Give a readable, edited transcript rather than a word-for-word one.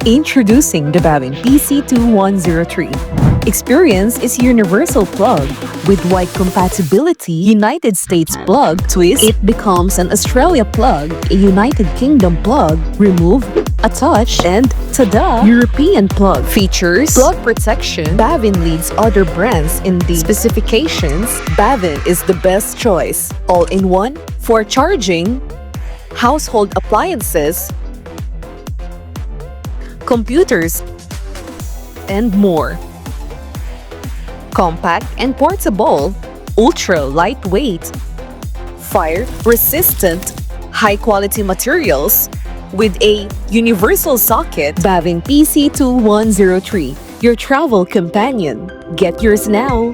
Introducing the BAVIN PC2103. Experience is universal plug. With wide compatibility, United States plug, twist, it becomes an Australia plug, a United Kingdom plug, remove, attach, and tada! European plug. Features, plug protection. BAVIN leads other brands in the specifications. BAVIN is the best choice. All-in-one for charging, household appliances, computers, and more. Compact and portable, ultra lightweight, fire resistant, high quality materials with a universal socket. BAVIN PC2103, your travel companion. Get yours now.